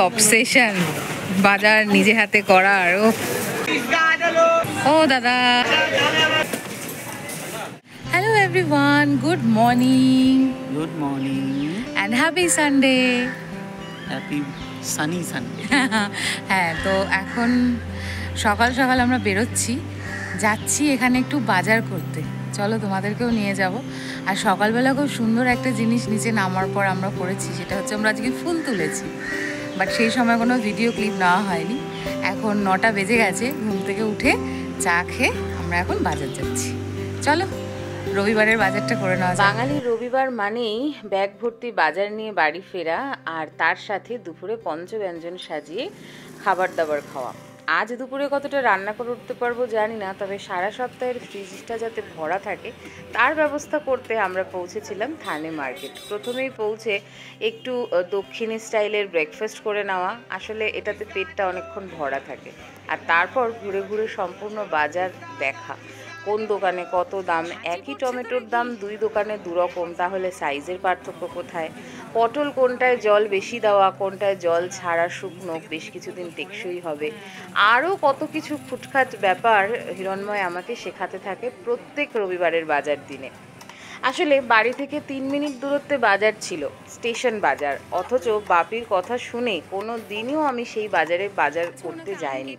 Obsession বাজার নিজে হাতে করার। ও দাদা, hello everyone, good morning. Good morning and happy Sunday. Happy Sunny Sunday. হ্যাঁ, তো এখন সকাল সকাল আমরা বেরোচ্ছি, যাচ্ছি এখানে একটু বাজার করতে। চলো তোমাদেরকেও নিয়ে যাব। আর সকালবেলা খুব সুন্দর একটা জিনিস নিচে নামার পর আমরা করেছি, সেটা হচ্ছে আমরা আজকে ফুল তুলেছি, বাট সেই সময় কোনো ভিডিও ক্লিপ নেওয়া হয়নি। এখন 9টা বেজে গেছে, ঘুম থেকে উঠে চা খেয়ে আমরা এখন বাজার যাচ্ছি। চলো রবিবারের বাজারটা করে নেওয়া। বাঙালি রবিবার মানেই ব্যাগ ভর্তি বাজার নিয়ে বাড়ি ফেরা, আর তার সাথে দুপুরে পঞ্চব্যঞ্জন সাজিয়ে খাবার দাবার খাওয়া। আজ দুপুরে কতটা রান্না করে উঠতে পারবো জানি না, তবে সারা সপ্তাহের ফ্রিজটা যাতে ভরা থাকে তার ব্যবস্থা করতে আমরা পৌঁছেছিলাম থানে মার্কেট। প্রথমেই পৌঁছে একটু দক্ষিণী স্টাইলের ব্রেকফাস্ট করে নেওয়া, আসলে এটাতে পেটটা অনেকক্ষণ ভরা থাকে। আর তারপর ঘুরে ঘুরে সম্পূর্ণ বাজার দেখা, কোন দোকানে কত দাম, একই টমেটোর দাম দুই দোকানে দুরকম, তাহলে সাইজের পার্থক্য কোথায়, পটল কোনটায় জল বেশি দেওয়া, কোনটায় জল ছাড়া শুকনো, বেশ কিছুদিন টেকসই হবে, আরও কত কিছু খুটখাট ব্যাপার হিরণময় আমাকে শেখাতে থাকে প্রত্যেক রবিবারের বাজার দিনে। আসলে বাড়ি থেকে 3 মিনিট দূরত্বে বাজার ছিল, স্টেশন বাজার, অথচ বাপির কথা শুনে কোনো দিনও আমি সেই বাজারে বাজার করতে যাইনি।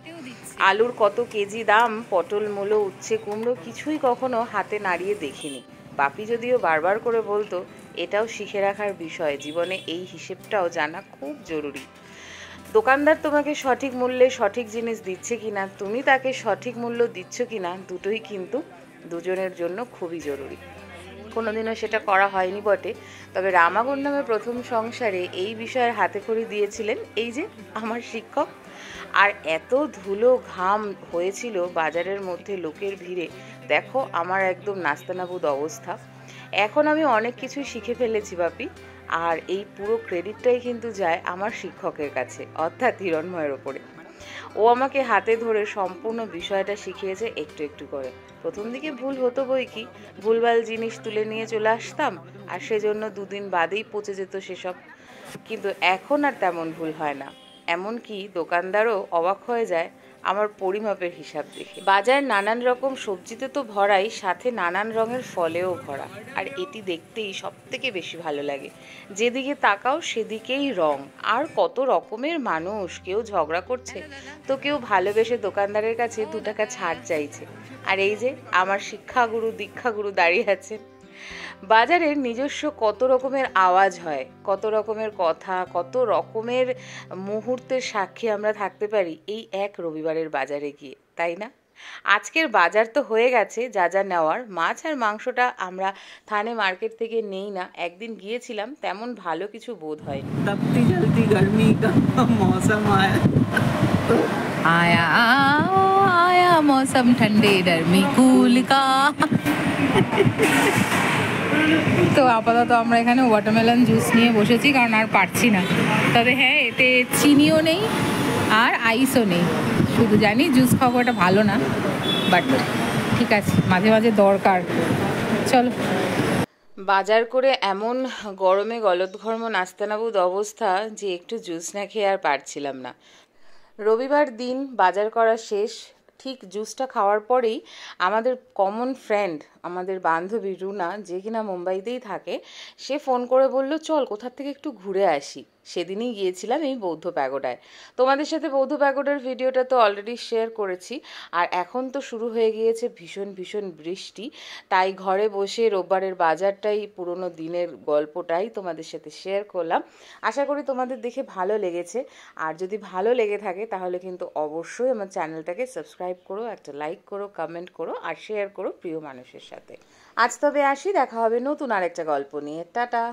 আলুর কত কেজি দাম, পটল, মূলো, উচ্ছে, কুমড়ো কিছুই কখনো হাতে নাড়িয়ে দেখিনি। বাপি যদিও বারবার করে বলতো এটাও শিখে রাখার বিষয়, জীবনে এই হিসেবটাও জানা খুব জরুরি। দোকানদার তোমাকে সঠিক মূল্যে সঠিক জিনিস দিচ্ছে কিনা, তুমি তাকে সঠিক মূল্য দিচ্ছ কিনা, দুটোই কিন্তু দুজনের জন্য খুবই জরুরি। কোনোদিনও সেটা করা হয়নি বটে, তবে রামাগুণ নামে প্রথম সংসারে এই বিষয়ের হাতেখড়ি দিয়েছিলেন এই যে আমার শিক্ষক। আর এত ধুলো ঘাম হয়েছিল বাজারের মধ্যে লোকের ভিড়ে, দেখো আমার একদম নাস্তানাবুদ অবস্থা। এখন আমি অনেক কিছু শিখে ফেলেছি বাপি, আর এই পুরো ক্রেডিটটাই কিন্তু যায় আমার শিক্ষকের কাছে, অর্থাৎ হিরণময়ের ওপরে। ও আমাকে হাতে ধরে সম্পূর্ণ বিষয়টা শিখিয়েছে একটু একটু করে। প্রথম দিকে ভুল হতো বই কি, ভুলভাল জিনিস তুলে নিয়ে চলে আসতাম, আর সেজন্য 2 দিন বাদেই পচে যেত সেসব। কিন্তু এখন আর তেমন ভুল হয় না, এমনকি দোকানদারও অবাক হয়ে যায় আমার পরিমাপের হিসাব দেখে। বাজার নানান রকম সবজিতে তো ভরাই, সাথে নানান রঙের ফলেও ভরা, আর এটি দেখতেই সব থেকে বেশি ভালো লাগে। যেদিকে তাকাও সেদিকেই রং, আর কত রকমের মানুষ, কেউ ঝগড়া করছে তো কেউ ভালোবেসে দোকানদারের কাছে 2 টাকা ছাড় চাইছে। আর এই যে আমার শিক্ষাগুরু দীক্ষাগুরু দাঁড়িয়ে আছে। বাজারের নিজস্ব কত রকমের আওয়াজ হয়, কত রকমের কথা, কত রকমের মুহূর্তের সাক্ষী আমরা থাকতে পারি এই এক রবিবারের বাজারে গিয়ে, তাই না? আজকের বাজার তো হয়ে গেছে, যা যা নেওয়ার। মাছ আর মাংসটা আমরা থানে মার্কেট থেকে নেই না, একদিন গিয়েছিলাম, তেমন ভালো কিছু বোধ হয়নি। तपती जलती गर्मी का मौसम आया आया आया मौसम ठंडे गर्मी कूल का। তো আপাতত আমরা এখানে ওয়াটারমেলন জুস নিয়ে বসেছি, কারণ আর পারছি না। তবে হ্যাঁ, এতে চিনিও নেই আর আইসও নেই, শুধু জানি জুস খাবো, এটা ভালো না, বাট ঠিক আছে, মাঝে মাঝে দরকার। চলো। বাজার করে এমন গরমে গলদঘর্ম নাস্তানাবুদ অবস্থা যে একটু জুস না খেয়ে আর পারছিলাম না। রবিবার দিন বাজার করা শেষ, ঠিক জুসটা খাওয়ার পরেই আমাদের কমন ফ্রেন্ড, আমাদের বান্ধবী রুনা, যে কিনা মুম্বাইতেই থাকে, সে ফোন করে বলল চল কোথার থেকে একটু ঘুরে আসি। সেদিনই গিয়েছিলাম এই বৌদ্ধ প্যাগোডায়। তোমাদের সাথে বৌদ্ধ প্যাগোডার ভিডিওটা তো অলরেডি শেয়ার করেছি, আর এখন তো শুরু হয়ে গিয়েছে ভীষণ ভীষণ বৃষ্টি, তাই ঘরে বসে রোববারের বাজারটাই, পুরোনো দিনের গল্পটাই তোমাদের সাথে শেয়ার করলাম। আশা করি তোমাদের দেখে ভালো লেগেছে, আর যদি ভালো লেগে থাকে তাহলে কিন্তু অবশ্যই আমার চ্যানেলটাকে সাবস্ক্রাইব করো, একটা লাইক করো, কমেন্ট করো, আর শেয়ার করো প্রিয় মানুষের সাথে। আজ তবে আসি, দেখা হবে নতুন আরেকটা গল্প নিয়ে। টাটা।